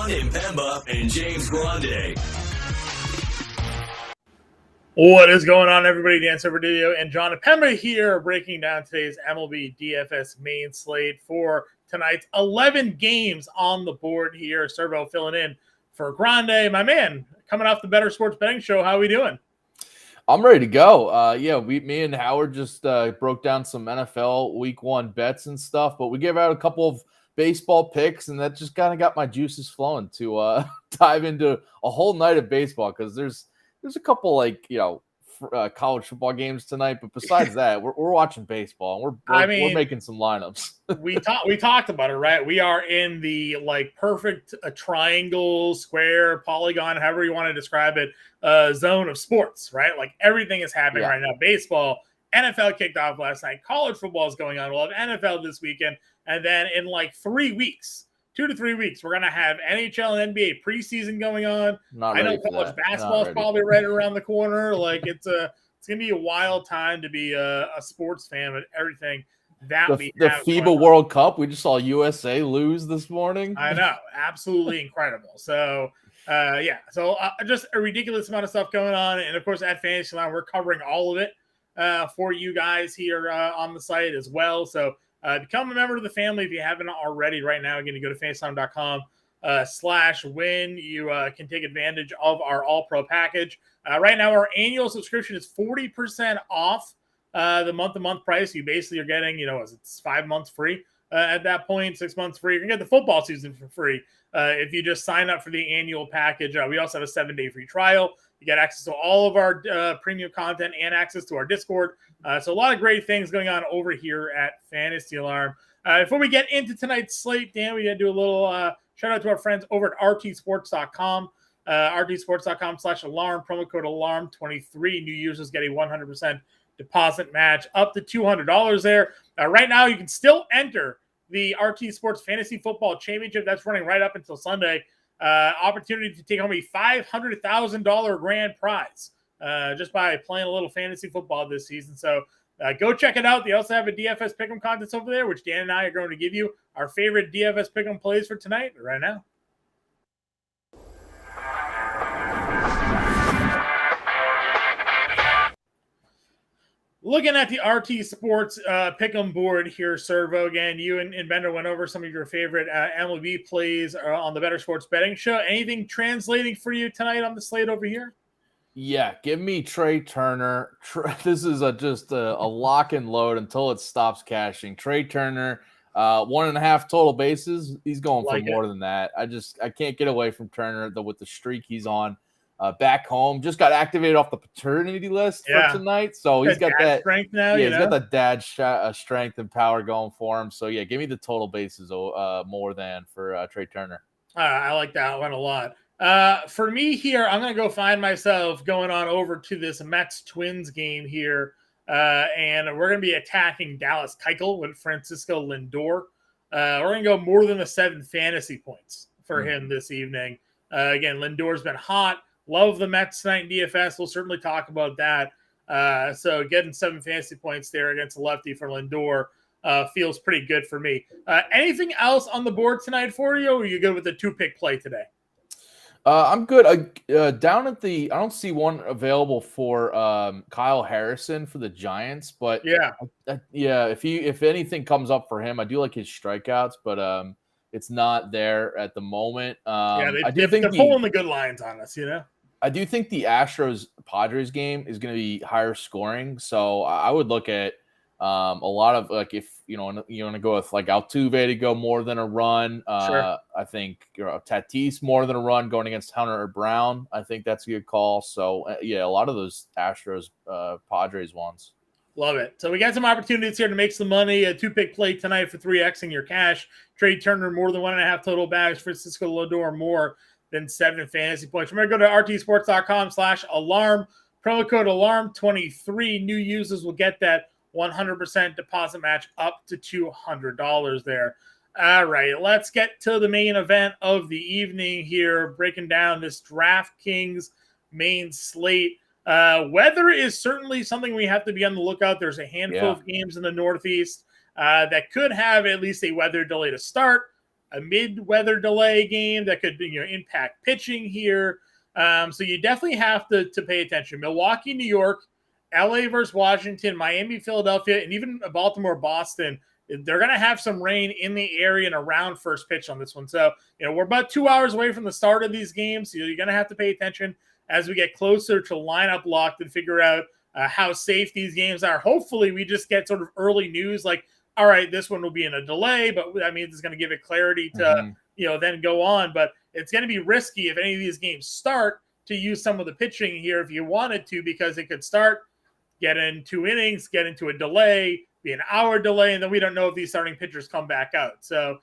John Impemba and James Grande. What is going on, everybody? Dan Servodidio and John Impemba here, breaking down today's MLB DFS main slate for tonight's 11 games on the board here. Servo filling in for Grande, my man, coming off the Better Sports Betting Show. How are we doing? I'm ready to go. Me and Howard just broke down some NFL Week 1 bets and stuff, but we gave out a couple of baseball picks, and that just kind of got my juices flowing to dive into a whole night of baseball, because there's a couple college football games tonight, but besides that, we're watching baseball and we're making some lineups. we talked about it, right? We are in the perfect triangle, square, polygon, however you want to describe it, zone of sports, right? Like everything is happening right now. Baseball, NFL kicked off last night. College football is going on. We'll have NFL this weekend, and then in 3 weeks. 2 to 3 weeks, we're going to have NHL and NBA preseason going on. I know college basketball is probably right around the corner. It's going to be a wild time to be a sports fan with everything that the FIBA World Cup. We just saw USA lose this morning. I know. Absolutely incredible. So, just a ridiculous amount of stuff going on. And, of course, at Fantasy Line, we're covering all of it for you guys here on the site as well. So, become a member of the family if you haven't already right now. Again, you go to fantasy.com/win. You can take advantage of our all-pro package. Right now, our annual subscription is 40% off the month-to-month price. You basically are getting, it's 5 months free at that point, 6 months free. You can get the football season for free if you just sign up for the annual package. We also have a 7-day free trial. You get access to all of our premium content and access to our Discord. So a lot of great things going on over here at Fantasy Alarm. Before we get into tonight's slate, Dan, we got to do a little shout out to our friends over at rtsports.com. rtsports.com/alarm, promo code alarm23. New users get a 100% deposit match up to $200 there. Right now, you can still enter the RT Sports Fantasy Football Championship. That's running right up until Sunday. Opportunity to take home a $500,000 grand prize just by playing a little fantasy football this season. So go check it out. They also have a DFS Pick'em contest over there, which Dan and I are going to give you our favorite DFS Pick'em plays for tonight right now. Looking at the RT Sports Pick'em board here, Servo, again, you and Bender went over some of your favorite MLB plays on the Better Sports Betting Show. Anything translating for you tonight on the slate over here? Yeah, give me Trey Turner. This is just a lock and load until it stops cashing. Trey Turner, 1.5 total bases. He's going for more than that. I can't get away from Turner with the streak he's on. Back home, just got activated off the paternity list for tonight, so he's got that strength now. Yeah, he's got the dad strength and power going for him. So yeah, give me the total bases more than for Trey Turner. I like that one a lot. For me here, I'm going to go find myself going on over to this Mets Twins game here, and we're going to be attacking Dallas Keuchel with Francisco Lindor. We're going to go more than 7 fantasy points for him this evening. Again, Lindor's been hot. Love the Mets tonight in DFS. We'll certainly talk about that. So getting 7 fantasy points there against a lefty for Lindor feels pretty good for me. Anything else on the board tonight for you, or are you good with the 2-pick play today? I'm good. Down at I don't see one available for Kyle Harrison for the Giants, but if anything comes up for him, I do like his strikeouts, but it's not there at the moment. They're pulling the good lines on us, I do think the Astros-Padres game is going to be higher scoring, so I would look at a lot of, if you want to go with Altuve to go more than a run. Sure. I think Tatis more than a run going against Hunter or Brown. I think that's a good call. So a lot of those Astros-Padres ones. Love it. So we got some opportunities here to make some money. A 2-pick play tonight for 3xing your cash. Trey Turner more than 1.5 total bags. Francisco Lindor more than 7 fantasy points. We're going to go to rtsports.com/alarm. Promo code alarm23. New users will get that 100% deposit match up to $200 there. All right, let's get to the main event of the evening here, breaking down this DraftKings main slate. Weather is certainly something we have to be on the lookout. There's a handful of games in the Northeast that could have at least a weather delay to start. a mid-weather delay game that could impact pitching here. So you definitely have to pay attention. Milwaukee, New York, LA versus Washington, Miami, Philadelphia, and even Baltimore, Boston. They're going to have some rain in the area and around first pitch on this one. So, we're about 2 hours away from the start of these games. So you're going to have to pay attention as we get closer to lineup locked and figure out how safe these games are. Hopefully, we just get sort of early news like, all right, this one will be in a delay, but that means it's going to give it clarity to, then go on. But it's going to be risky if any of these games start to use some of the pitching here if you wanted to, because it could start, get in 2 innings, get into a delay, be an hour delay, and then we don't know if these starting pitchers come back out. So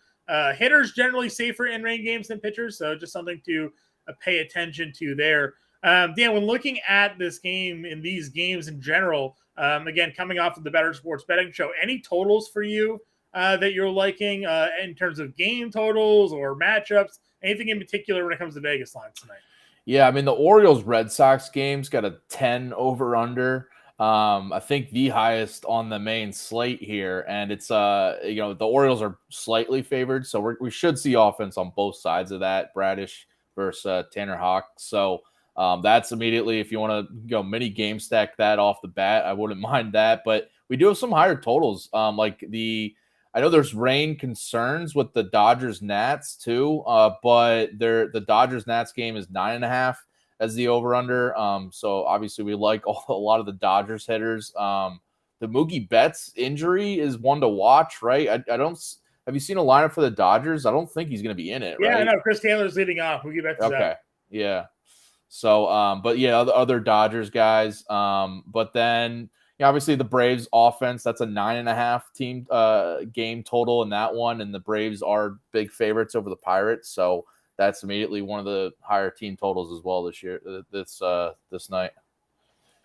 hitters generally safer in rain games than pitchers, so just something to pay attention to there. Dan, when looking at this game and these games in general, again, coming off of the Better Sports Betting Show, any totals for you that you're liking in terms of game totals or matchups, anything in particular when it comes to Vegas lines tonight? Yeah, I mean, the Orioles-Red Sox game's got a 10 over-under. I think the highest on the main slate here, and it's the Orioles are slightly favored, so we should see offense on both sides of that. Bradish versus Tanner Houck. So that's immediately, if you want to go mini game stack that off the bat, I wouldn't mind that. But we do have some higher totals. I know there's rain concerns with the Dodgers-Nats too, but the Dodgers-Nats game is 9.5 as the over-under. So obviously we like a lot of the Dodgers hitters. The Mookie Betts injury is one to watch, right? I don't. Have you seen a lineup for the Dodgers? I don't think he's going to be in it, right? Yeah, I know. Chris Taylor's leading off. Mookie Betts is out. Yeah. So, but yeah, other Dodgers guys. But then, obviously the Braves offense, that's a 9.5 team game total in that one. And the Braves are big favorites over the Pirates. So that's immediately one of the higher team totals as well this year, this night.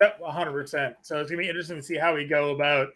Yep, 100%. So it's going to be interesting to see how we go about,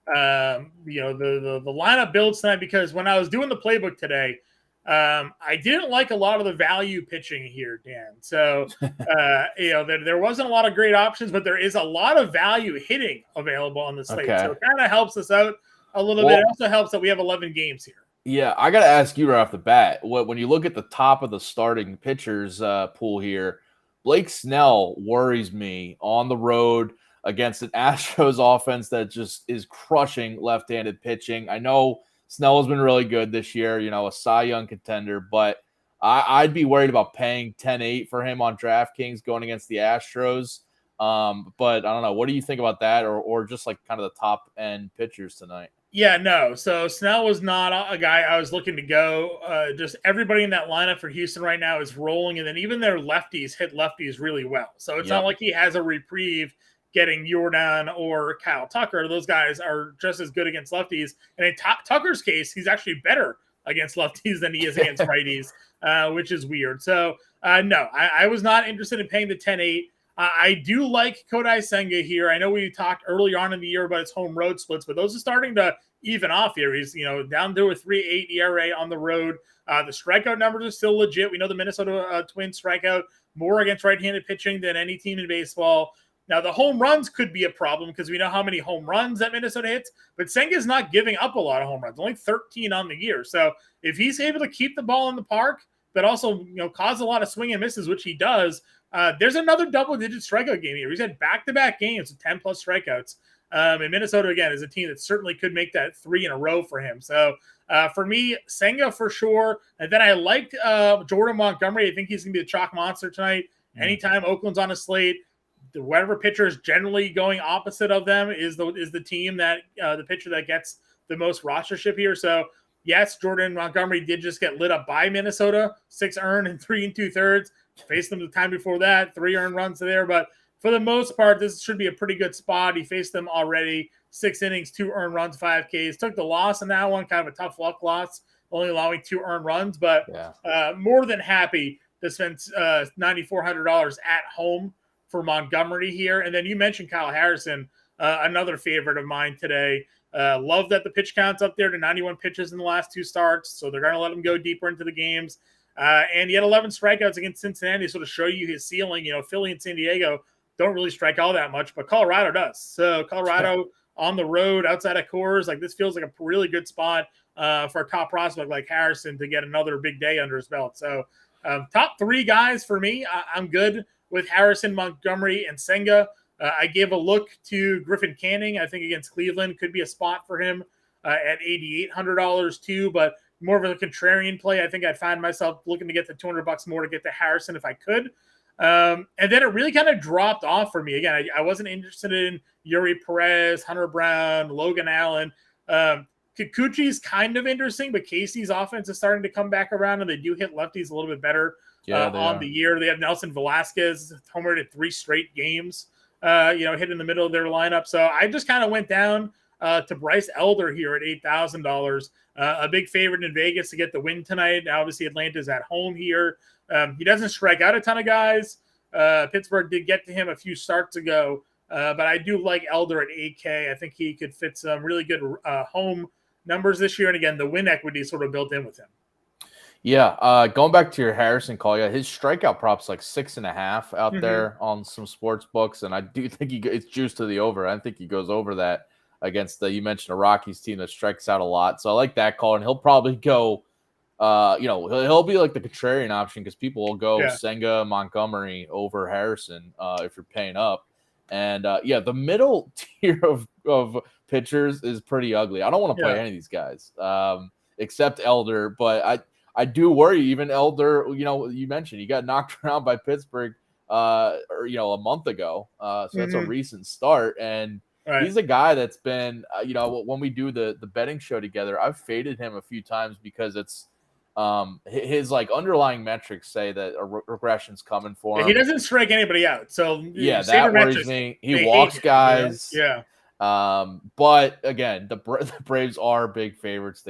the lineup builds tonight, because when I was doing the playbook today, I didn't like a lot of the value pitching here, Dan. So, there wasn't a lot of great options, but there is a lot of value hitting available on the slate. Okay. So it kind of helps us out a little bit. It also helps that we have 11 games here. Yeah, I got to ask you right off the bat, when you look at the top of the starting pitchers pool here, Blake Snell worries me on the road against an Astros offense that just is crushing left-handed pitching. I know Snell has been really good this year, a Cy Young contender, but I'd be worried about paying 10-8 for him on DraftKings going against the Astros. But I don't know. What do you think about that, or just like kind of the top end pitchers tonight? Yeah, no. So Snell was not a guy I was looking to go. Just everybody in that lineup for Houston right now is rolling, and then even their lefties hit lefties really well. So it's not like he has a reprieve getting Jordan or Kyle Tucker. Those guys are just as good against lefties. And in Tucker's case, he's actually better against lefties than he is against righties, which is weird. So, no, I was not interested in paying the 10-8. I do like Kodai Senga here. I know we talked earlier on in the year about his home road splits, but those are starting to even off here. He's down to a 3.8 ERA on the road. The strikeout numbers are still legit. We know the Minnesota Twins strike out more against right-handed pitching than any team in baseball. Now, the home runs could be a problem because we know how many home runs that Minnesota hits, but Senga's not giving up a lot of home runs, only 13 on the year. So if he's able to keep the ball in the park, but also cause a lot of swing and misses, which he does, there's another double-digit strikeout game here. He's had back-to-back games with 10-plus strikeouts. And Minnesota, again, is a team that certainly could make that 3 in a row for him. So for me, Senga for sure. And then I liked Jordan Montgomery. I think he's going to be a chalk monster tonight. Anytime Oakland's on a slate, whatever pitcher is generally going opposite of them is the team that the pitcher that gets the most rostership here. So yes, Jordan Montgomery did just get lit up by Minnesota, 6 earned and 3 2/3. Faced them the time before that, 3 earned runs there. But for the most part, this should be a pretty good spot. He faced them already, 6 innings, 2 earned runs, 5 Ks. Took the loss in that one, kind of a tough luck loss, only allowing 2 earned runs. But more than happy to spend $9,400 at home for Montgomery here. And then you mentioned Kyle Harrison, another favorite of mine today. Love that the pitch count's up there to 91 pitches in the last 2 starts, so they're going to let him go deeper into the games. And he had 11 strikeouts against Cincinnati, so to show you his ceiling. Philly and San Diego don't really strike all that much, but Colorado does. So Colorado on the road outside of Coors. Like, this feels like a really good spot for a top prospect like Harrison to get another big day under his belt. So top three guys for me, I'm good with Harrison, Montgomery, and Senga. I gave a look to Griffin Canning. I think against Cleveland could be a spot for him at $8,800 too, but more of a contrarian play. I think I'd find myself looking to get the $200 more to get to Harrison if I could. And then it really kind of dropped off for me. Again, I wasn't interested in Yuri Perez, Hunter Brown, Logan Allen. Kikuchi's kind of interesting, but Casey's offense is starting to come back around, and they do hit lefties a little bit better on the year. They have Nelson Velasquez homered at 3 straight games, hit in the middle of their lineup. So I just kind of went down to Bryce Elder here at $8,000. A big favorite in Vegas to get the win tonight. Now, obviously, Atlanta's at home here. He doesn't strike out a ton of guys. Pittsburgh did get to him a few starts ago, but I do like Elder at 8K. I think he could fit some really good home numbers this year. And again, the win equity is sort of built in with him. Yeah. Going back to your Harrison call, his strikeout prop's like 6.5 out there on some sports books. And I do think it's juiced to the over. I think he goes over that against you mentioned a Rockies team that strikes out a lot. So I like that call. And he'll probably go, he'll be like the contrarian option because people will go Senga, Montgomery over Harrison if you're paying up. And the middle tier of pitchers is pretty ugly. I don't want to play any of these guys except Elder, but I do worry. Even Elder, you mentioned he got knocked around by Pittsburgh, a month ago. So that's a recent start, and he's a guy that's been, when we do the betting show together, I've faded him a few times because it's his like underlying metrics say that a regression's coming for him. He doesn't strike anybody out, so that worries me. He walks guys. But again, the Braves are big favorites.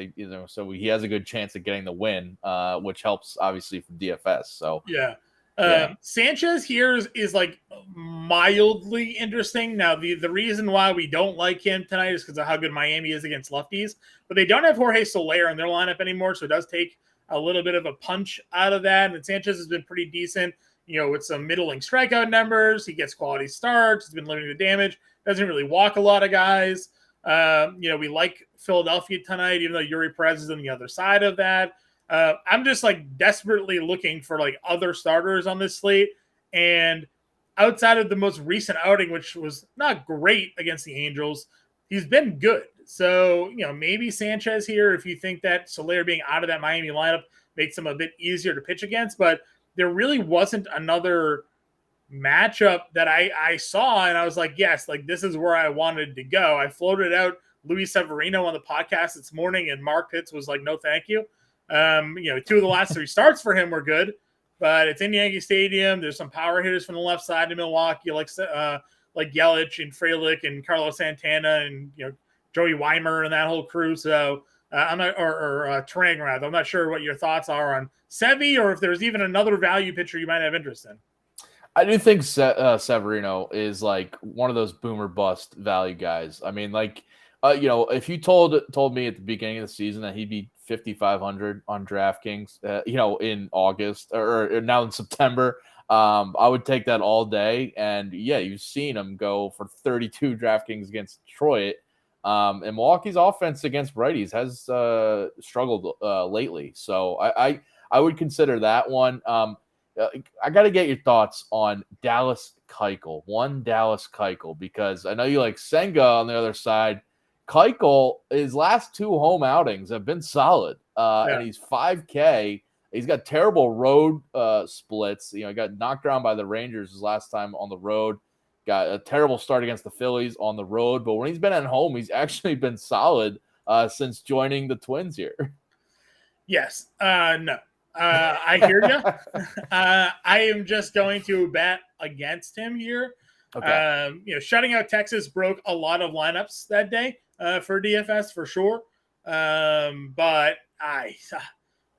So he has a good chance of getting the win, which helps obviously from DFS. So Sanchez here is like mildly interesting. Now the reason why we don't like him tonight is because of how good Miami is against lefties, but they don't have Jorge Soler in their lineup anymore, so it does take a little bit of a punch out of that. And Sanchez has been pretty decent, with some middling strikeout numbers. He gets quality starts. He's been limiting the damage. Doesn't really walk a lot of guys. We like Philadelphia tonight, even though Yuri Perez is on the other side of that. I'm just like desperately looking for like other starters on this slate. And outside of the most recent outing, which was not great against the Angels, he's been good. So, maybe Sanchez here, if you think that Soler being out of that Miami lineup makes him a bit easier to pitch against. But there really wasn't another matchup that I saw, and I was like, yes, like this is where I wanted to go. I floated out Luis Severino on the podcast this morning, and Mark Pitts was like, no, thank you. 2 of the last 3 starts for him were good, but it's in Yankee Stadium. There's some power hitters from the left side of Milwaukee, like Yelich and Frelick and Carlos Santana and Joey Weimer and that whole crew. So I'm not, or Trang rather. I'm not sure what your thoughts are on Sevy, or if there's even another value pitcher you might have interest in. I do think Severino is like one of those boomer bust value guys. I mean, like, if you told me at the beginning of the season that he'd be 5,500 on DraftKings, in August or now in September, I would take that all day. And you've seen him go for 32 DraftKings against Detroit. And Milwaukee's offense against righties has struggled lately. So I would consider that one. I got to get your thoughts on Dallas Keuchel, because I know you like Senga on the other side. Keuchel, his last 2 home outings have been solid, and he's 5K. He's got terrible road splits. He got knocked around by the Rangers his last time on the road. Got a terrible start against the Phillies on the road, but when he's been at home, he's actually been solid since joining the Twins here. Yes. No. I hear you. I am just going to bet against him here. Okay. Shutting out Texas broke a lot of lineups that day for DFS for sure. But I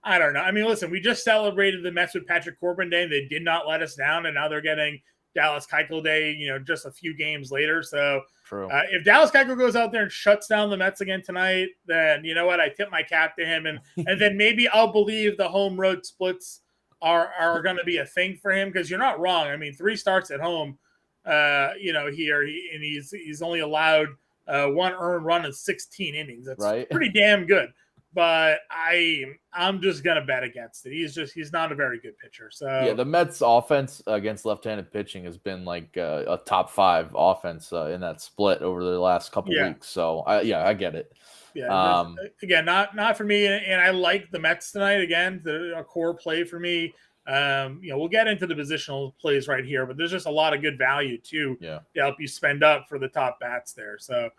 don't know. I mean, listen, we just celebrated the Mets with Patrick Corbin Day, and they did not let us down, and now they're getting Dallas Keuchel Day, just a few games later. So true. If Dallas Keuchel goes out there and shuts down the Mets again tonight, then you know what? I tip my cap to him, and then maybe I'll believe the home road splits are going to be a thing for him, because you're not wrong. I mean, 3 starts at home, here, and he's only allowed one earned run in 16 innings. That's right. pretty damn good. But I'm just gonna bet against it. He's not a very good pitcher. So Yeah, the Mets offense against left-handed pitching has been like a top 5 offense in that split over the last couple weeks. So I get it. Yeah, again, not for me. And I like the Mets tonight. Again, a core play for me. We'll get into the positional plays right here, but there's just a lot of good value too to help you spend up for the top bats there. So,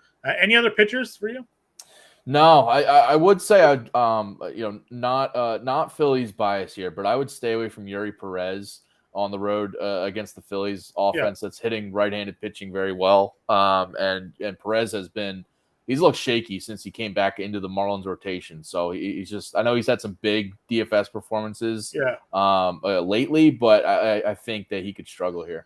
any other pitchers for you? No, I would say I'd not Phillies bias here, but I would stay away from Yuri Perez on the road against the Phillies offense that's hitting right-handed pitching very well. And Perez he's looked shaky since he came back into the Marlins rotation. So he's just, I know he's had some big DFS performances lately, but I think that he could struggle here.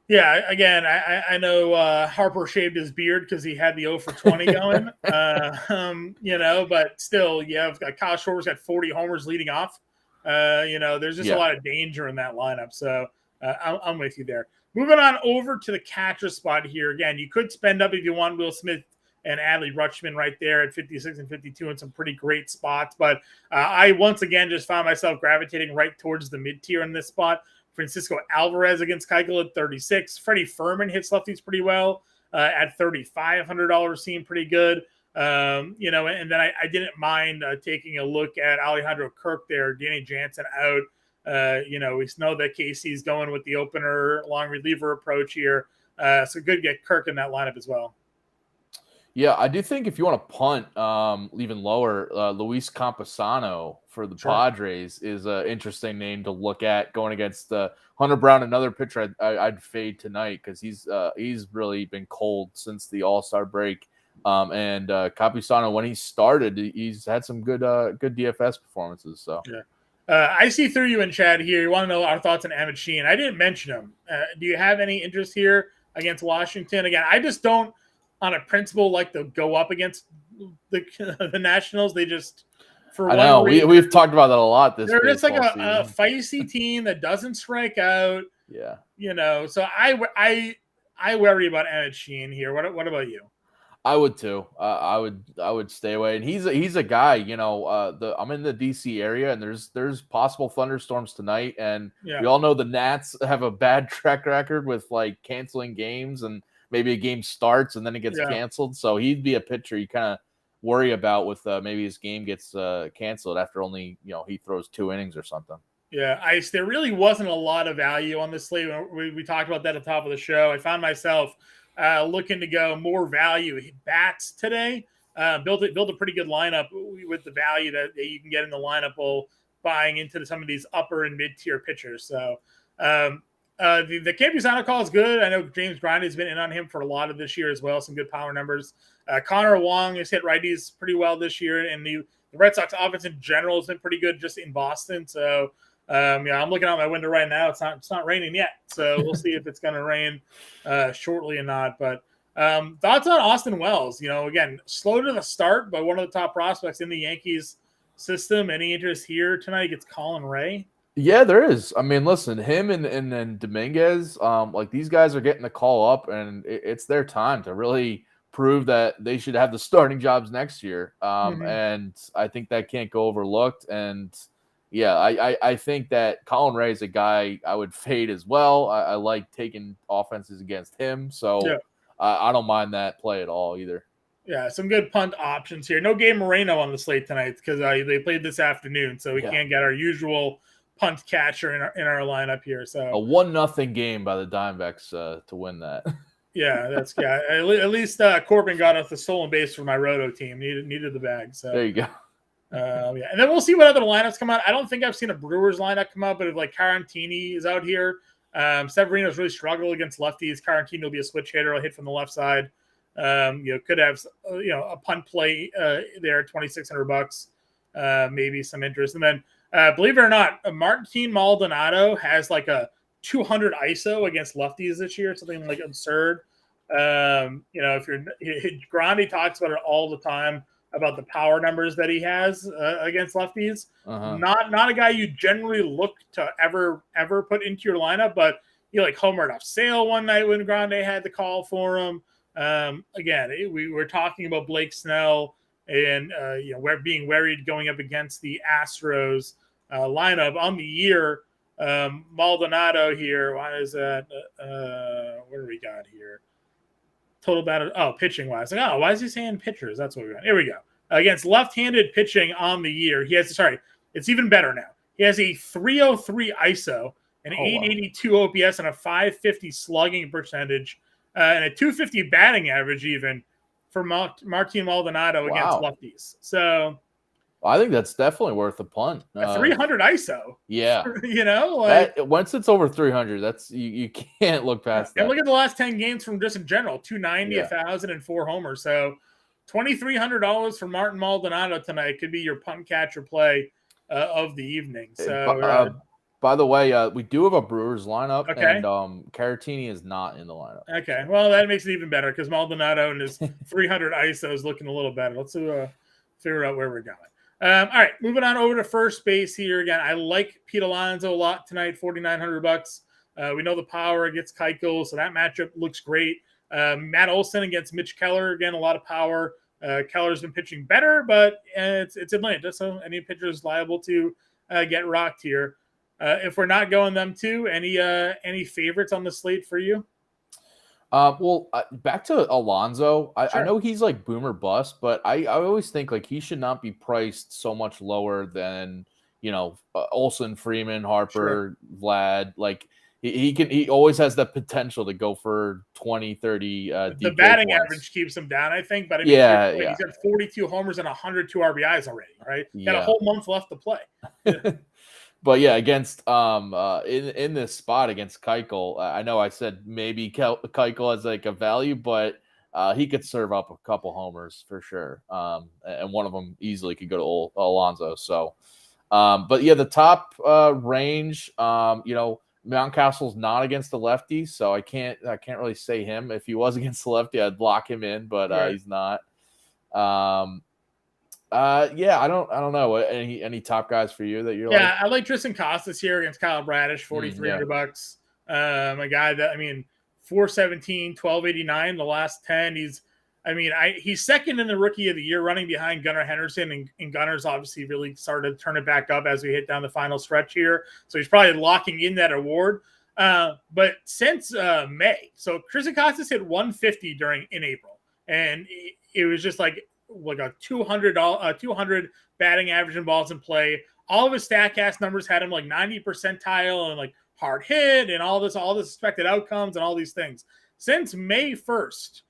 Yeah, again, I know Harper shaved his beard because he had the 0 for 20 going. But still, Kyle Schwarber's got 40 homers leading off. There's just a lot of danger in that lineup. So I'm with you there. Moving on over to the catcher spot here. Again, you could spend up if you want Will Smith and Adley Rutschman right there at 56 and 52 in some pretty great spots. But I once again just found myself gravitating right towards the mid-tier in this spot. Francisco Alvarez against Keuchel at 36. Freddie Fermin hits lefties pretty well at $3,500, seemed pretty good. And then I didn't mind taking a look at Alejandro Kirk there, Danny Jansen out. We know that Casey's going with the opener long reliever approach here. So good to get Kirk in that lineup as well. Yeah, I do think if you want to punt even lower, Luis Campusano for the Padres is an interesting name to look at going against Hunter Brown, another pitcher I'd fade tonight because he's really been cold since the All-Star break. And Campusano, when he started, he's had some good DFS performances. So I see through you in chat here. You want to know our thoughts on Emmett Sheehan. I didn't mention him. Do you have any interest here against Washington? Again, I just don't, on a principle, like to go up against the Nationals. They just, for I know we've talked about that a lot. They're just like a feisty team that doesn't strike out. Yeah, So I worry about Emmett Sheehan here. What about you? I would too. I would stay away. And he's a guy. I'm in the DC area, and there's possible thunderstorms tonight, and we all know the Nats have a bad track record with like canceling games and. Maybe a game starts and then it gets canceled. So he'd be a pitcher you kind of worry about with maybe his game gets canceled after only, he throws 2 innings or something. Yeah, there really wasn't a lot of value on this slate. We talked about that at the top of the show. I found myself looking to go more value bats today. Built a pretty good lineup with the value that you can get in the lineup while buying into some of these upper and mid-tier pitchers. So the Campusano call is good. I know James Grandy has been in on him for a lot of this year as well. Some good power numbers. Connor Wong has hit righties pretty well this year, and the Red Sox offense in general has been pretty good just in Boston. So, I'm looking out my window right now. It's not raining yet, so we'll see if it's going to rain shortly or not. But thoughts on Austin Wells? Again, slow to the start, but one of the top prospects in the Yankees system. Any interest here tonight against Colin Ray? Yeah, there is. I mean, listen, him and then Dominguez, like these guys are getting the call up, and it's their time to really prove that they should have the starting jobs next year. And I think that can't go overlooked. And I think that Colin Ray is a guy I would fade as well. I like taking offenses against him, so I don't mind that play at all either. Yeah, some good punt options here. No Gabe Moreno on the slate tonight because they played this afternoon, so we can't get our usual punt catcher in our lineup here. So a 1-0 game by the Diamondbacks to win that. At least Corbin got off the stolen base for my roto team. Needed the bag. So there you go. And then we'll see what other lineups come out. I don't think I've seen a Brewers lineup come out, but if like Carantini is out here, Severino's really struggled against lefties. Carantini will be a switch hitter. I'll hit from the left side. Could have a punt play there, $2,600. Maybe some interest, and then. Believe it or not, Martin Maldonado has like a 200 ISO against lefties this year, something like absurd. If Grandi talks about it all the time about the power numbers that he has against lefties. Not a guy you generally look to ever put into your lineup, but like homered off Sale one night when Grande had the call for him. Again, we were talking about Blake Snell and we're being worried going up against the Astros lineup on the year. Maldonado here. Why is that? What do we got here? Total batter. Oh, pitching wise. Like, why is he saying pitchers? That's what we got. Here we go. Against left-handed pitching on the year, he has. Sorry, it's even better now. He has a 303 ISO, an 882 OPS, and a 550 slugging percentage, and a 250 batting average even for Martin Maldonado against lefties. So I think that's definitely worth a punt. 300 ISO. Yeah. Once it's over 300, that's you can't look past that. And look at the last 10 games from just in general, 290, 1,000, and 4 homers. So $2,300 for Martin Maldonado tonight could be your punt catcher play of the evening. So by the way, we do have a Brewers lineup, and Caratini is not in the lineup. Okay, well, that makes it even better because Maldonado and his 300 ISO is looking a little better. Let's figure out where we're going. All right, moving on over to first base here. Again, I like Pete Alonso a lot tonight, $4,900. We know the power against Keuchel, so that matchup looks great. Matt Olson against Mitch Keller, again, a lot of power. Keller's been pitching better, but it's Atlanta, so any pitcher is liable to get rocked here. If we're not going them two, any favorites on the slate for you? Back to Alonso. Sure. I know he's like boomer bust, but I always think like he should not be priced so much lower than Olsen, Freeman, Harper, Vlad. Like he always has the potential to go for 20, 30. The batting average keeps him down, I think. But he's got 42 homers and 102 RBIs already. Right, got a whole month left to play. But yeah, against in this spot against Keuchel, I know I said maybe Keuchel has like a value, but he could serve up a couple homers for sure, and one of them easily could go to Alonso. So, but yeah, the top range, Mountcastle's not against the lefty, so I can't really say him. If he was against the lefty, I'd lock him in, but he's not. I don't know. Any top guys for you that you're like? Yeah, I like Tristan Costas here against Kyle Bradish, $4,300. A guy that 417, 1289 the last 10. He's second in the rookie of the year running behind Gunnar Henderson, and Gunner's obviously really started to turn it back up as we hit down the final stretch here. So he's probably locking in that award. But since May, so Tristan Costas hit 150 in April, and it was just like a 200 batting average in balls in play. All of his StatCast numbers had him like 90 percentile and like hard hit and all this expected outcomes and all these things. Since May 1st,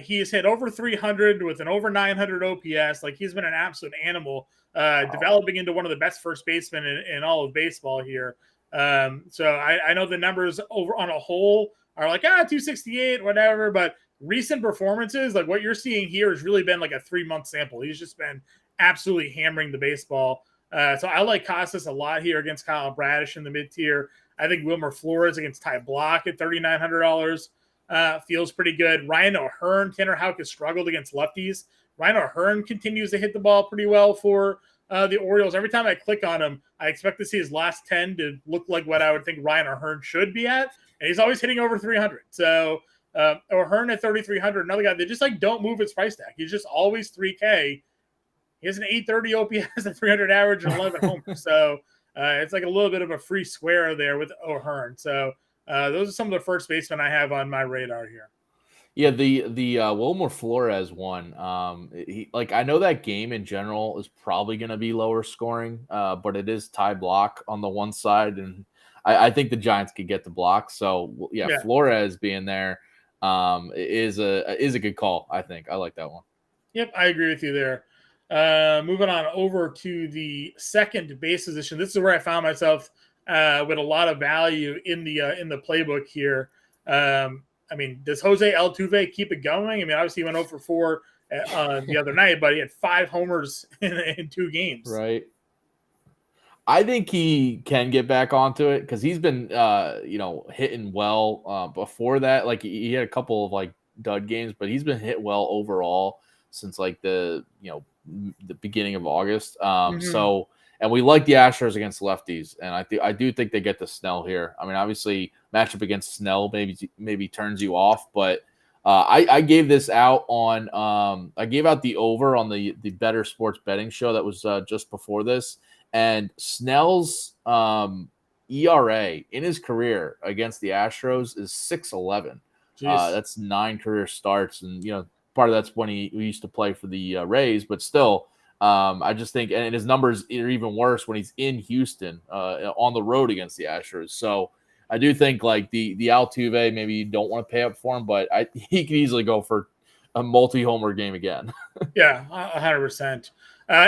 he has hit over 300 with an over 900 OPS. Like he's been an absolute animal, developing into one of the best first basemen in all of baseball here. So I know the numbers over on a whole are like 268, whatever, but recent performances, like what you're seeing here, has really been like a 3-month sample. He's just been absolutely hammering the baseball. So I like Costas a lot here against Kyle Bradish in the mid-tier. I think Wilmer Flores against Ty Block at $3,900 feels pretty good. Ryan O'Hearn, Tanner Houck has struggled against lefties. Ryan O'Hearn continues to hit the ball pretty well for the Orioles. Every time I click on him, I expect to see his last 10 to look like what I would think Ryan O'Hearn should be at. And he's always hitting over 300. So O'Hearn at 3,300, another guy that just don't move his price tag. He's just always 3K. He has an 830 OPS and 300 average and 11 homers. So it's like a little bit of a free square there with O'Hearn. So those are some of the first basemen I have on my radar here. Yeah, the Wilmer Flores one. I know that game in general is probably going to be lower scoring, but it is Ty Block on the one side, and I think the Giants could get the block. So yeah. Flores being there is a good call. I think I like that one. Yep, I agree with you there. Moving on over to the second base position. This is where I found myself with a lot of value in the playbook here. Does Jose Altuve keep it going? Obviously he went 0 for 4 the other night, but he had 5 homers in 2 games. Right. I think he can get back onto it because he's been, hitting well before that. Like he had a couple of like dud games, but he's been hit well overall since like the beginning of August. So, and we like the Astros against lefties, and I do think they get the Snell here. Obviously matchup against Snell maybe turns you off, but I gave this out on I gave out the over on the Better Sports Betting show that was just before this, and Snell's ERA in his career against the Astros is 6.11. That's 9 career starts, and part of that's when he used to play for the Rays, but still, I just think, and his numbers are even worse when he's in Houston on the road against the Astros. So I do think like the Altuve, maybe you don't want to pay up for him, but he could easily go for a multi-homer game again. Yeah, 100%.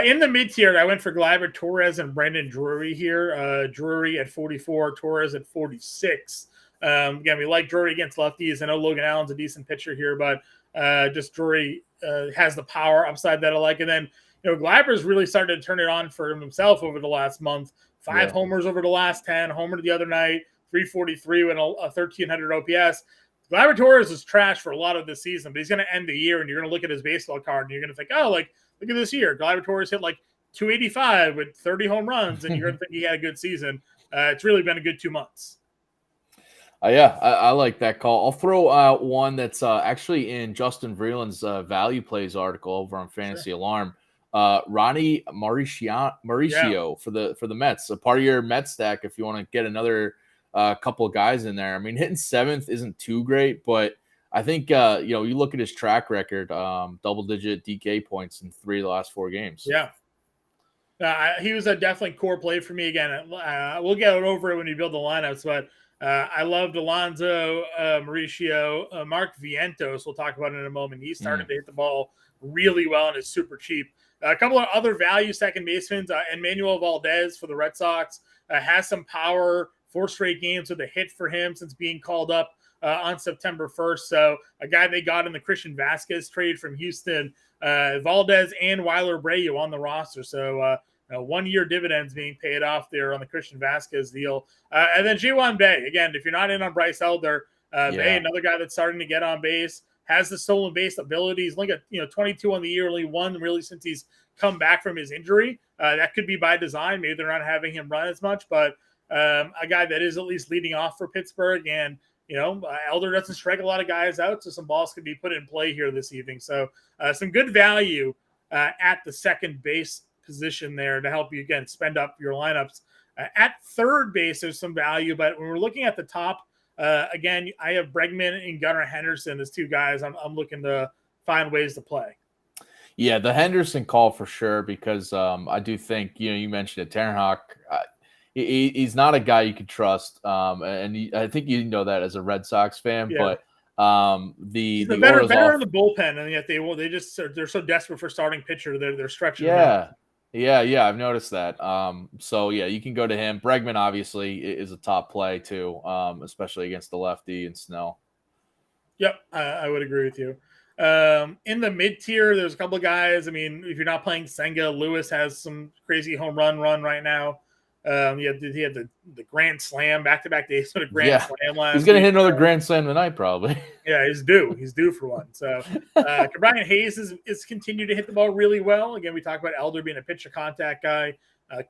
In the mid-tier, I went for Gleyber Torres and Brendan Drury here. Drury at 44, Torres at 46. Again, we like Drury against lefties. I know Logan Allen's a decent pitcher here, but just Drury has the power upside that I like. And then, Gleyber's really started to turn it on for himself over the last month. 5 homers over the last 10, homer the other night, 343 with a 1,300 OPS. Gleyber Torres is trash for a lot of this season, but he's going to end the year, and you're going to look at his baseball card, and you're going to think, oh, like, look at this year. Gleyber Torres hit like 285 with 30 home runs, and you're going to think he had a good season. It's really been a good 2 months. I like that call. I'll throw out one that's actually in Justin Vreeland's value plays article over on Fantasy Alarm. Ronnie Mauricio for the Mets. A part of your Mets stack if you want to get another couple of guys in there. I mean, hitting 7th isn't too great, but I think you look at his track record, double-digit DK points in 3 of the last 4 games. Yeah. He was a definitely core play for me again. We'll get over it when you build the lineups, but I loved Alonso, Mauricio, Mark Vientos. We'll talk about it in a moment. He started to hit the ball really well and is super cheap. A couple of other value second basemen, Emmanuel Valdez for the Red Sox has some power. 4 straight games with a hit for him since being called up on September 1st. So a guy they got in the Christian Vasquez trade from Houston, Valdez and Weiler Abreu on the roster. So 1-year dividends being paid off there on the Christian Vasquez deal. And then Ji-Hwan Bae. Again, if you're not in on Bryce Elder, Bae, another guy that's starting to get on base, has the stolen base abilities. Look at 22 on the year, only 1 really since he's come back from his injury. That could be by design. Maybe they're not having him run as much, but a guy that is at least leading off for Pittsburgh. And Elder doesn't strike a lot of guys out, so some balls could be put in play here this evening. So some good value at the second base position there to help you again spend up your lineups. At third base, there's some value, but when we're looking at the top, again, I have Bregman and Gunnar Henderson as 2 guys I'm looking to find ways to play. Yeah, the Henderson call for sure, because I do think, you mentioned it, Taron Hawk, he's not a guy you could trust. And I think you know that as a Red Sox fan, but the better in the bullpen, and yet they're so desperate for starting pitcher, they're stretching. Yeah, I've noticed that. So you can go to him. Bregman obviously is a top play too, especially against the lefty and Snell. Yep, I would agree with you. In the mid tier, there's a couple of guys. I mean, if you're not playing Senga, Lewis has some crazy home run right now. He had the grand slam, back-to-back days with a grand slam last He's going to hit another grand slam tonight, probably. Yeah, he's due. He's due for one. So Brian Hayes is continued to hit the ball really well. Again, we talked about Elder being a pitcher contact guy.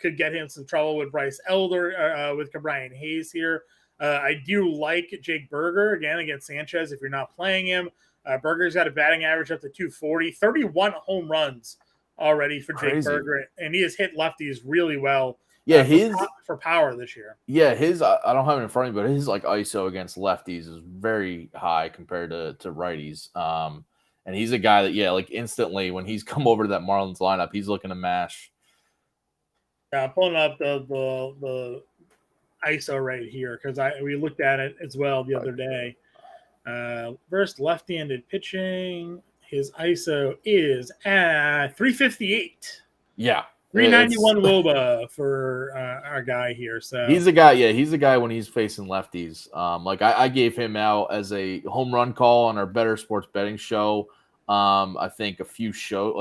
Could get him some trouble with Bryce Elder, with Brian Hayes here. I do like Jake Berger, again, against Sanchez if you're not playing him. Berger's got a batting average up to 240, 31 home runs already for Jake Berger, and he has hit lefties really well. Yeah, his for power this year. Yeah, his I don't have it in front of me, but his like ISO against lefties is very high compared to righties. And he's a guy that like instantly when he's come over to that Marlins lineup, he's looking to mash. Yeah, I'm pulling up the ISO right here because we looked at it as well the other day. First left-handed pitching, his ISO is at 358. Yeah. 391 WOBA for our guy here. So he's a guy. Yeah, he's a guy when he's facing lefties. Like I gave him out as a home run call on our Better Sports Betting show. I think a few shows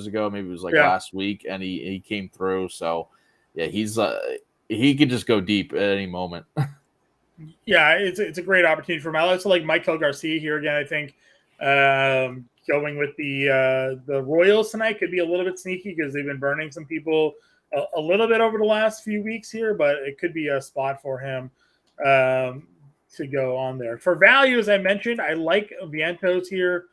ago, maybe it was last week, and he came through. So yeah, he could just go deep at any moment. Yeah, it's a great opportunity for him. I also like Michael Garcia here again. I think going with the Royals tonight could be a little bit sneaky because they've been burning some people a little bit over the last few weeks here, but it could be a spot for him. to go on there. For value, as I mentioned, I like Vientos here.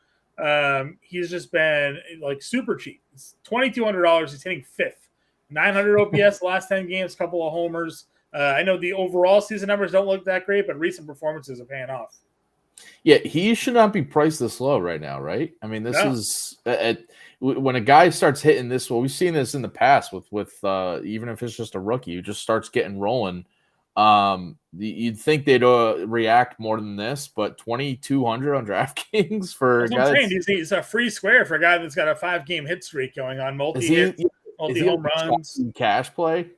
He's just been like super cheap. It's $2,200. He's hitting fifth. 900 OPS the last 10 games, couple of homers. I know the overall season numbers don't look that great, but recent performances are paying off. Yeah, he should not be priced this low right now, right? I mean, this is when a guy starts hitting this. Well, we've seen this in the past with even if it's just a rookie who just starts getting rolling. You'd think they'd react more than this, but 2,200 on DraftKings for that's a what guy. I'm saying. He's a free square for a guy that's got a 5-game hit streak going on, multi home runs, cash play.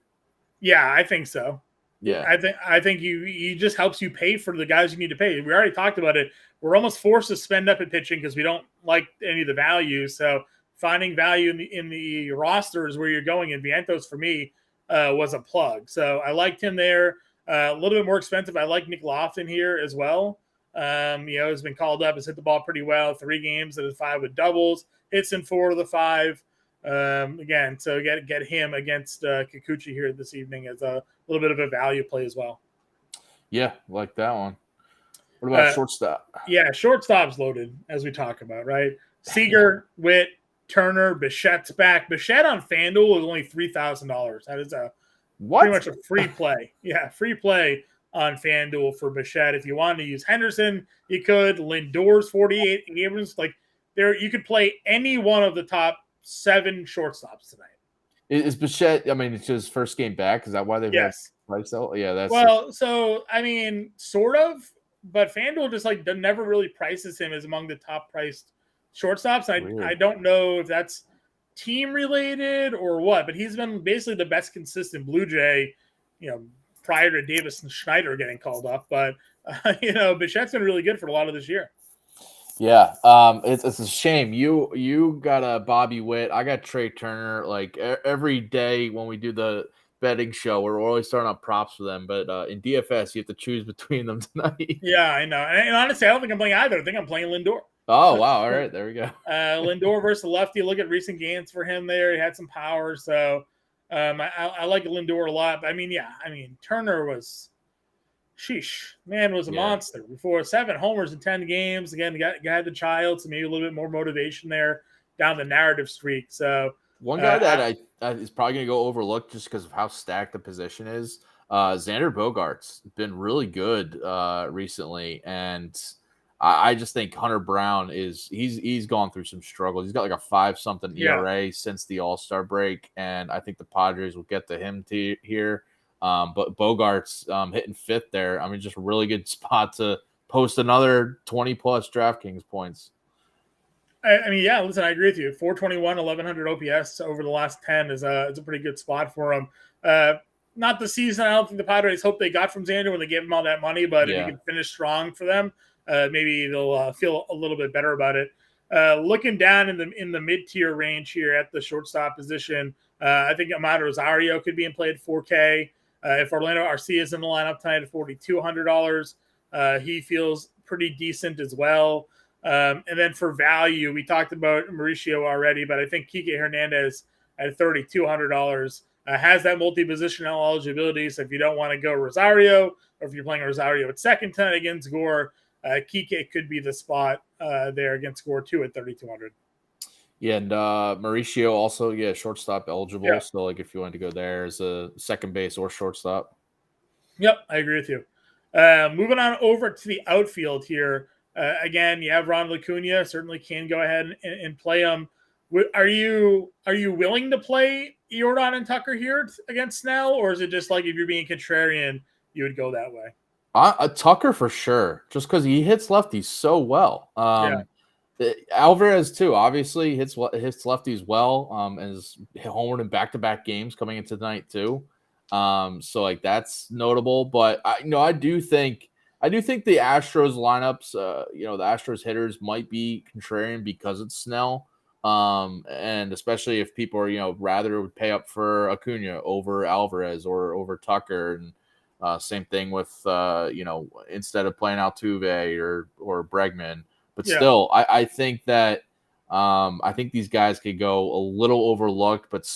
Yeah, I think so. Yeah, I think he just helps you pay for the guys you need to pay. We already talked about it. We're almost forced to spend up at pitching because we don't like any of the value. So finding value in the roster is where you're going. And Vientos for me was a plug. So I liked him there. A little bit more expensive. I like Nick Lofton here as well. Has been called up, has hit the ball pretty well. 3 games out of 5 with doubles, hits in 4 of the 5. Again, so get him against Kikuchi here this evening as a little bit of a value play as well. Yeah, like that one. What about shortstop? Yeah, shortstop's loaded as we talk about, right? Seager, Witt, Turner, Bichette's back. Bichette on FanDuel is only $3,000. That is pretty much a free play. Yeah, free play on FanDuel for Bichette. If you wanted to use Henderson, you could. Lindor's 48. Abrams, like there, you could play any one of the top 7 shortstops tonight. Is Bichette? I mean, it's his first game back. Is that why they've got price out? Yeah, that's so I mean, sort of, but FanDuel just like never really prices him as among the top priced shortstops. I don't know if that's team related or what, but he's been basically the best consistent Blue Jay, prior to Davis and Schneider getting called up. But Bichette's been really good for a lot of this year. Yeah, it's a shame. You got a Bobby Witt. I got Trey Turner. Like every day when we do the betting show, we're always starting up props for them. But in DFS, you have to choose between them tonight. Yeah, I know. And honestly, I don't think I'm playing either. I think I'm playing Lindor. Oh, wow. All right, there we go. Lindor versus the lefty. Look at recent gains for him there. He had some power. So I like Lindor a lot. But Turner was – sheesh, man, was a monster before. 7 homers in 10 games. Again, had the child, so maybe a little bit more motivation there down the narrative streak. So one guy that is probably going to go overlooked just because of how stacked the position is. Xander Bogaerts been really good recently, and I just think Hunter Brown he's gone through some struggles. He's got like a 5-something ERA since the All-Star break, and I think the Padres will get to him here. But Bogart's hitting 5th there. I mean, just a really good spot to post another 20-plus DraftKings points. Listen, I agree with you. 421, 1,100 OPS over the last 10 is a pretty good spot for him. Not the season I don't think the Padres hope they got from Xander when they gave him all that money, but if he can finish strong for them, maybe they'll feel a little bit better about it. Looking down in the mid-tier range here at the shortstop position, I think Amador Rosario could be in play at 4K. If Orlando Arcia is in the lineup tonight at $4,200, he feels pretty decent as well. And then for value, we talked about Mauricio already, but I think Kike Hernandez at $3,200 has that multi-positional eligibility. So if you don't want to go Rosario, or if you're playing Rosario at second tonight against Gore, Kike could be the spot there against Gore too at $3,200. Yeah, and Mauricio also, shortstop eligible. Yeah. So, like, if you wanted to go there as a second base or shortstop. Yep, I agree with you. Moving on over to the outfield here. Again, you have Ronald Acuna. Certainly can go ahead and play him. Are you willing to play Jordan and Tucker here against Snell, or is it just like if you're being contrarian, you would go that way? Tucker for sure, just because he hits lefties so well. Alvarez too, obviously hits lefties well, and is homered in back-to-back games coming into tonight too. So like that's notable. But I do think the Astros lineups, the Astros hitters might be contrarian because it's Snell, and especially if people are rather would pay up for Acuna over Alvarez or over Tucker, and same thing with instead of playing Altuve or Bregman. But still, I think that I think these guys could go a little overlooked, but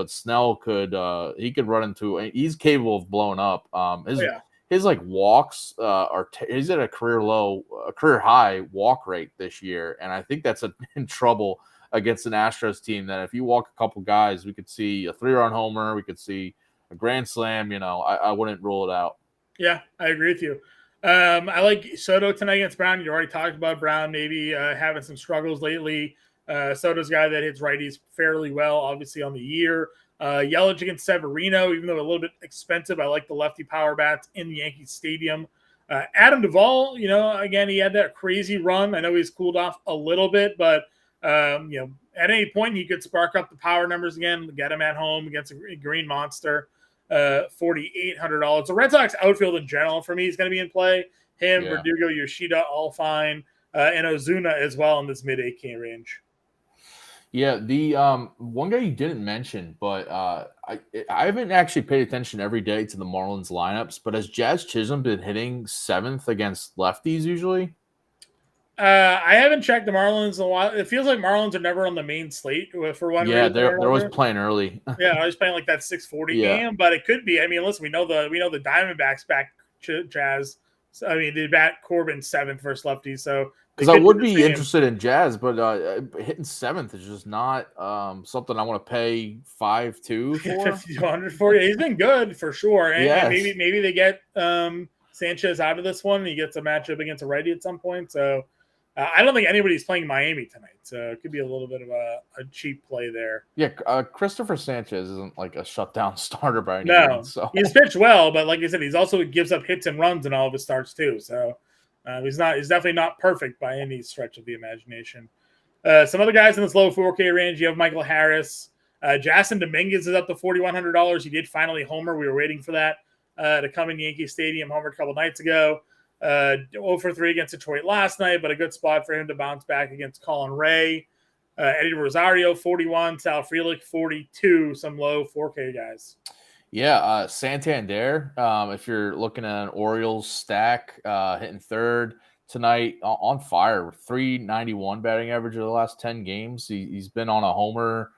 Snell could he could run into. He's capable of blowing up. his like walks he's at a career high walk rate this year, and I think that's in trouble against an Astros team. That if you walk a couple guys, we could see a 3-run homer, we could see a grand slam. I wouldn't rule it out. Yeah, I agree with you. I like Soto tonight against Brown. You already talked about Brown maybe having some struggles lately. Soto's a guy that hits righties fairly well, obviously on the year. Yelich against Severino, even though a little bit expensive. I like the lefty power bats in the Yankee Stadium. Adam Duvall, again, he had that crazy run. I know he's cooled off a little bit, but at any point he could spark up the power numbers again, get him at home against a green monster. $4,800. The Red Sox outfield in general for me is going to be in play. Him, Verdugo, Yoshida, all fine, and Ozuna as well in this mid 8K range. Yeah, the one guy you didn't mention, but I haven't actually paid attention every day to the Marlins lineups. But has Jazz Chisholm been hitting 7th against lefties usually? I haven't checked the Marlins in a while. It feels like Marlins are never on the main slate for one reason. Yeah, they're always playing early. Yeah, I was playing like that 6:40 game, but it could be. I mean, listen, we know the Diamondbacks back Jazz. So, I mean, they bat Corbin 7th versus lefties, so because I would be interested in Jazz, but hitting 7th is just not something I want to pay 5-2 for. 5,200 for you. He's been good for sure, and maybe they get Sanchez out of this one, and he gets a matchup against a righty at some point. So I don't think anybody's playing Miami tonight, so it could be a little bit of a cheap play there. Yeah, Christopher Sanchez isn't like a shutdown starter by any means. So. He's pitched well, but like I said, he's also gives up hits and runs in all of his starts too. So he's definitely not perfect by any stretch of the imagination. Some other guys in this low 4K range, you have Michael Harris. Jason Dominguez is up to $4,100. He did finally homer. We were waiting for that to come in Yankee Stadium. Homered a couple nights ago. 0 for 3 against Detroit last night, but a good spot for him to bounce back against Colin Ray. Eddie Rosario, 41. Sal Frelick, 42. Some low 4K guys. Yeah, Santander, if you're looking at an Orioles stack, hitting 3rd tonight, on fire with 391 batting average of the last 10 games. He's been on a homer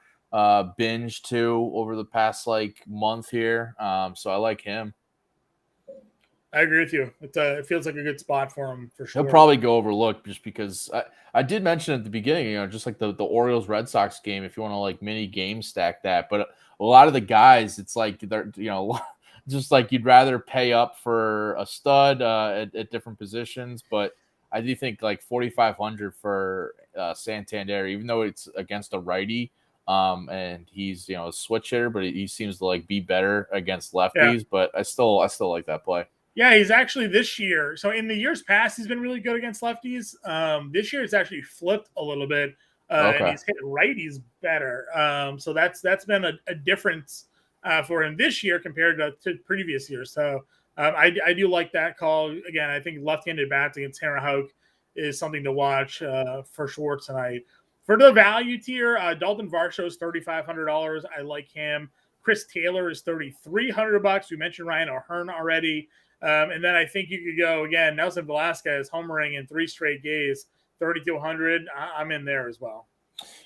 binge too over the past month here. So I like him. I agree with you. It feels like a good spot for him for sure. He'll probably go overlooked just because I did mention at the beginning, just like the Orioles Red Sox game, if you want to mini game stack that. But a lot of the guys, it's like they're just like you'd rather pay up for a stud at different positions. But I do think 4,500 for Santander, even though it's against a righty, and he's a switch hitter, but he seems to be better against lefties. Yeah. But I still like that play. Yeah, he's actually this year. So in the years past, he's been really good against lefties. This year, it's actually flipped a little bit, and he's hit righties better. So that's been a difference for him this year compared to previous years. So I do like that call. Again, I think left-handed bats against Tanner Houck is something to watch for sure tonight. For the value tier, Dalton Varsho is $3,500. I like him. Chris Taylor is $3,300. We mentioned Ryan O'Hearn already. And then I think you could go again. Nelson Velasquez homering in 3 straight games, 3,200. I'm in there as well.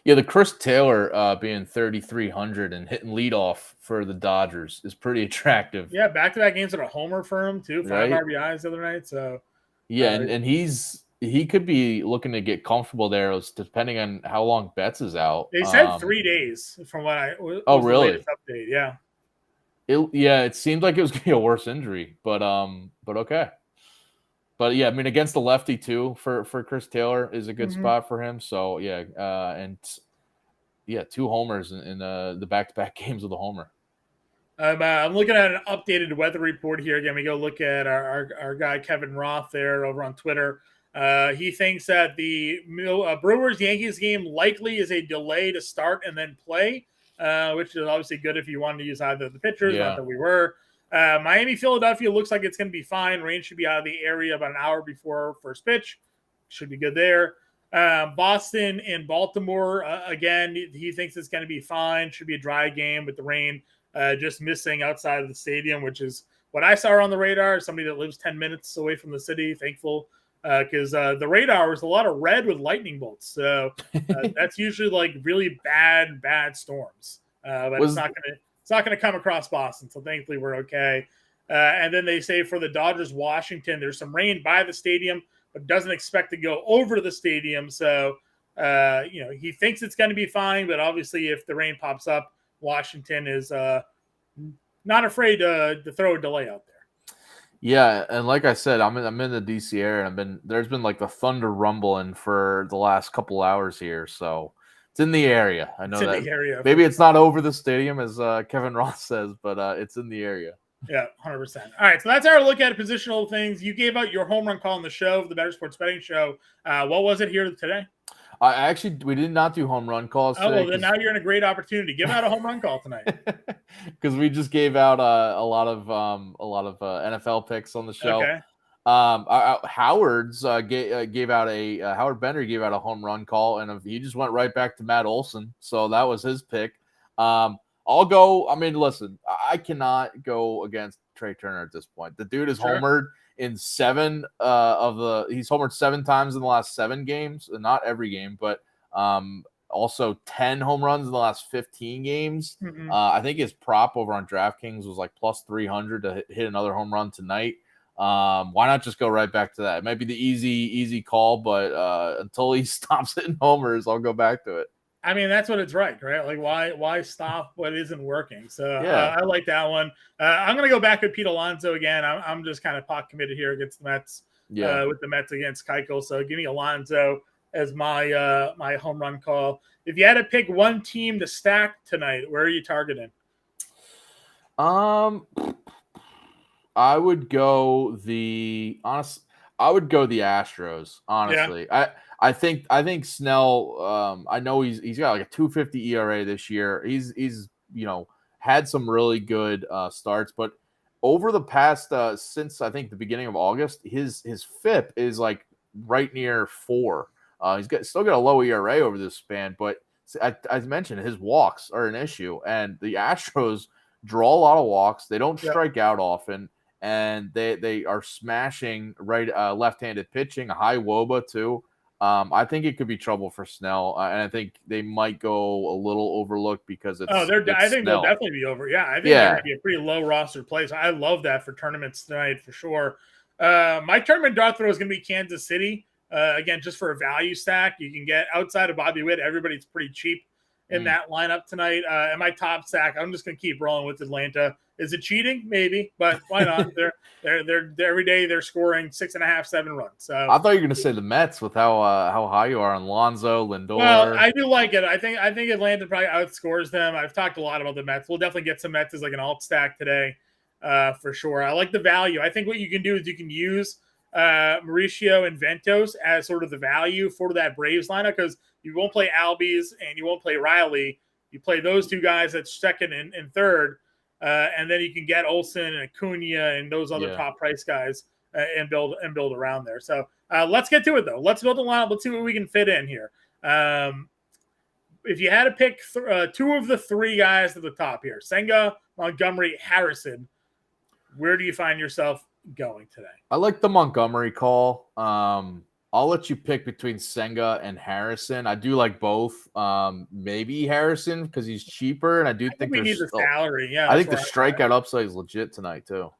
Yeah, the Chris Taylor being 3,300 and hitting leadoff for the Dodgers is pretty attractive. Yeah, back-to-back games at a homer for him too. 5 RBIs the other night. So yeah, and he could be looking to get comfortable there, depending on how long Betts is out. They said 3 days from what I. Really? Update, yeah. It seemed like it was going to be a worse injury, but okay. But yeah, I mean, against the lefty too for Chris Taylor is a good spot for him. So yeah, 2 homers in the back-to-back games with a homer. I'm looking at an updated weather report here. Again, we go look at our guy Kevin Roth there over on Twitter. He thinks that the Brewers-Yankees game likely is a delay to start and then play. Which is obviously good if you wanted to use either of the pitchers. Not that we were. Miami-Philadelphia looks like it's going to be fine. Rain should be out of the area about an hour before first pitch. Should be good there. Boston and Baltimore, again, he thinks it's going to be fine. Should be a dry game with the rain just missing outside of the stadium, which is what I saw on the radar. Somebody that lives 10 minutes away from the city, thankful. Because the radar was a lot of red with lightning bolts. So that's usually really bad storms. But it's not gonna come across Boston. So thankfully we're okay. And then they say for the Dodgers, Washington, there's some rain by the stadium, but doesn't expect to go over the stadium. So, he thinks it's going to be fine, but obviously if the rain pops up, Washington is not afraid to throw a delay out there. Yeah, and like I said, I'm in the DC area, and there's been like the thunder rumbling for the last couple hours here, so it's in the area. I know that the area. Maybe it's not over the stadium as Kevin Ross says, but it's in the area. Yeah, 100%. All right, so that's our look at positional things. You gave out your home run call on the show, the Better Sports Betting Show. What was it here today? We did not do home run calls today. Oh, well, then now you're in a great opportunity. Give out a home run call tonight. Because we just gave out a lot of NFL picks on the show. Okay. Howard Bender gave out a home run call, and he just went right back to Matt Olson. So that was his pick. I'll go. I mean, listen, I cannot go against Trey Turner at this point. The dude is homered in he's homered 7 times in the last 7 games, not every game, but also 10 home runs in the last 15 games. Mm-hmm. I think his prop over on DraftKings was like plus 300 to hit another home run tonight. Why not just go right back to that? It might be the easy call, but until he stops hitting homers, I'll go back to it. I mean, that's what it's right? Like, why stop what isn't working? So I like that one. I'm going to go back with Pete Alonso again. I'm just kind of pot committed here against the Mets. With the Mets against Keuchel. So give me Alonso as my my home run call. If you had to pick one team to stack tonight, where are you targeting? I would go the Astros, honestly. Yeah. I think Snell, I know he's got like a 2.50 ERA this year. He's had some really good starts, but over the past since I think the beginning of August, his FIP is like right near 4. He's still got a low ERA over this span, but as mentioned, his walks are an issue, and the Astros draw a lot of walks. They don't strike out often, and they are smashing left-handed pitching, a high WOBA too. I think it could be trouble for Snell, and I think they might go a little overlooked because it's. I think they'll definitely be over. Yeah, I think they're going to be a pretty low roster play. So I love that for tournaments tonight for sure. My tournament dart throw is going to be Kansas City. Again, just for a value stack, you can get outside of Bobby Witt. Everybody's pretty cheap in that lineup tonight. And my top stack, I'm just going to keep rolling with Atlanta. Is it cheating? Maybe, but why not? they're every day they're scoring 6.5, 7 runs. So I thought you were going to say the Mets with how high you are on Lonzo, Lindor. Well, I do like it. I think Atlanta probably outscores them. I've talked a lot about the Mets. We'll definitely get some Mets as like an alt stack today, for sure. I like the value. I think what you can do is you can use Mauricio and Ventos as sort of the value for that Braves lineup, because you won't play Albies and you won't play Riley. You play those two guys at second and third. And then you can get Olsen and Acuna and those other top price guys and build around there. So let's get to it, though. Let's build a lineup. Let's see what we can fit in here. If you had to pick 2 of the 3 guys at the top here, Senga, Montgomery, Harrison, where do you find yourself going today? I like the Montgomery call. I'll let you pick between Senga and Harrison. I do like both. Maybe Harrison because he's cheaper, and I think we need the salary. Yeah, I think the strikeout upside is legit tonight too.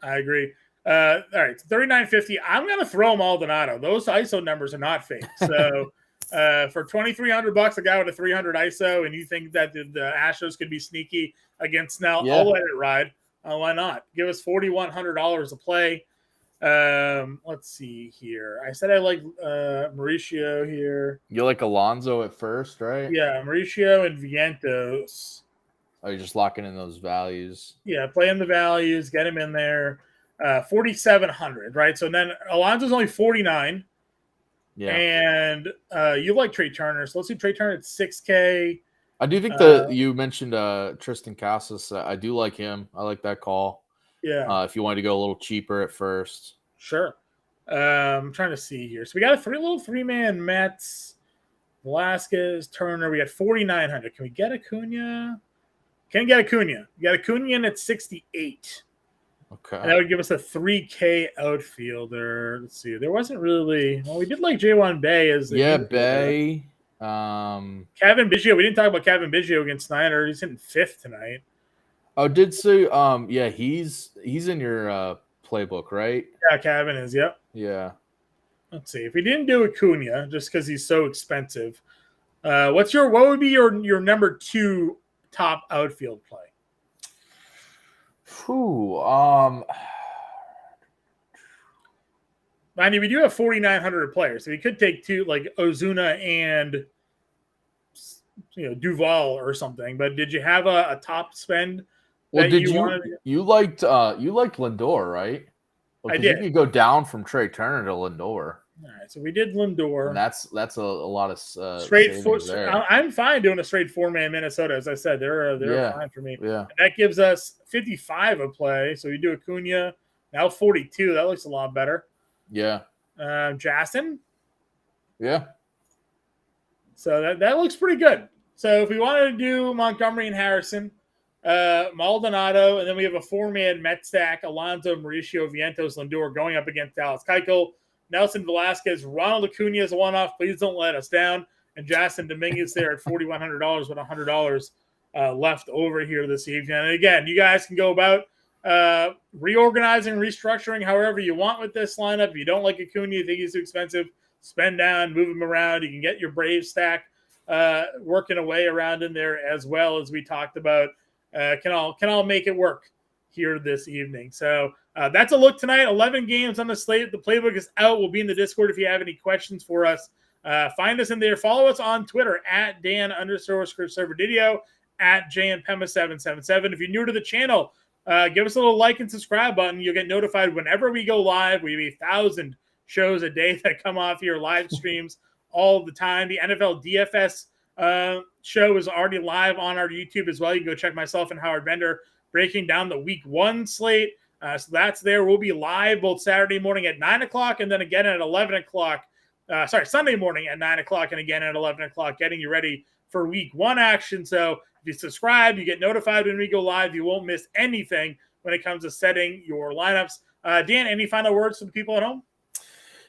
I agree. All right, $39.50. I'm gonna throw Maldonado. Those ISO numbers are not fake. So for $2,300, a guy with a 300 ISO, and you think that the Astros could be sneaky against Snell, I'll let it ride. Why not? Give us $4,100 a play. Let's see here. I said I like Mauricio here. You like Alonso at first, right? Yeah, Mauricio and Vientos. Oh, you're just locking in those values. Yeah, play in the values, get him in there. 4,700, right? So then Alonso's only 49. Yeah. And you like Trey Turner. So let's do Trey Turner at 6K. I do think you mentioned Tristan Casas. I do like him. I like that call. Yeah. If you wanted to go a little cheaper at first. Sure. I'm trying to see here. So we got a little 3-man Mets, Velasquez, Turner. We got 4,900. Can we get Acuna? Can't get Acuna. You got Acuna in at 68. Okay. And that would give us a 3K outfielder. Let's see. There wasn't really. Well, we did like J1 Bay as the Bay. Kevin Biggio. We didn't talk about Kevin Biggio against Snyder. He's hitting 5th tonight. Oh, did Sue? Yeah, he's in your playbook, right? Yeah, Kevin is. Yep. Yeah. Let's see. If we didn't do Acuna, just because he's so expensive, what would be your number 2 top outfield play? Whew. Mind you, we do have 4,900 players, so we could take 2 like Ozuna and Duvall or something. But did you have a top spend? Well, that did wanted? you liked Lindor, right? Well, I did. You could go down from Trey Turner to Lindor. All right, so we did Lindor. And that's a lot of straight four. there. I'm fine doing a straight 4-man Minnesota. As I said, they're fine for me. Yeah. And that gives us 55 a play. So we do Acuna now 42. That looks a lot better. Yeah. Jason. Yeah. So that looks pretty good. So if we wanted to do Montgomery and Harrison, Maldonado, and then we have a 4-man Met stack: Alonso, Mauricio, Vientos, Lindor going up against Dallas Keuchel, Nelson Velasquez, Ronald Acuna is a one-off. Please don't let us down. And Jasson Dominguez there at $4,100 with $100 left over here this evening. And again, you guys can go about reorganizing, restructuring however you want with this lineup. If you don't like Acuna, you think he's too expensive, spend down, move him around. You can get your Brave stack working away around in there as well, as we talked about. Can all make it work here this evening. So that's a look tonight. 11 games on the slate. The playbook is out. We'll be in the Discord if you have any questions for us. Find us in there. Follow us on Twitter at Dan_Servodidio, at Impemba777. If you're new to the channel, give us a little like and subscribe button. You'll get notified whenever we go live. We have 1,000 shows a day that come off here, live streams all the time. The NFL DFS show is already live on our YouTube as well. You can go check myself and Howard Bender breaking down the week 1 slate. So that's there. We'll be live both Saturday morning at 9 o'clock and then again at 11 o'clock. Sunday morning at 9 o'clock and again at 11 o'clock, getting you ready for week 1 action. So if you subscribe, you get notified when we go live. You won't miss anything when it comes to setting your lineups. Dan, any final words for the people at home?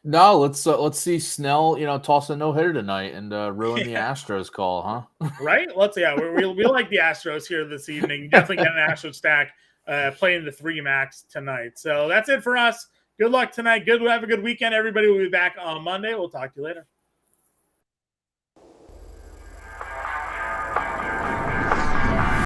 No, let's see Snell, toss a no-hitter tonight and ruin the Astros call, huh? Right? We like the Astros here this evening. Definitely get an Astros stack playing the 3 max tonight. So that's it for us. Good luck tonight. Have a good weekend, everybody. We'll be back on Monday. We'll talk to you later.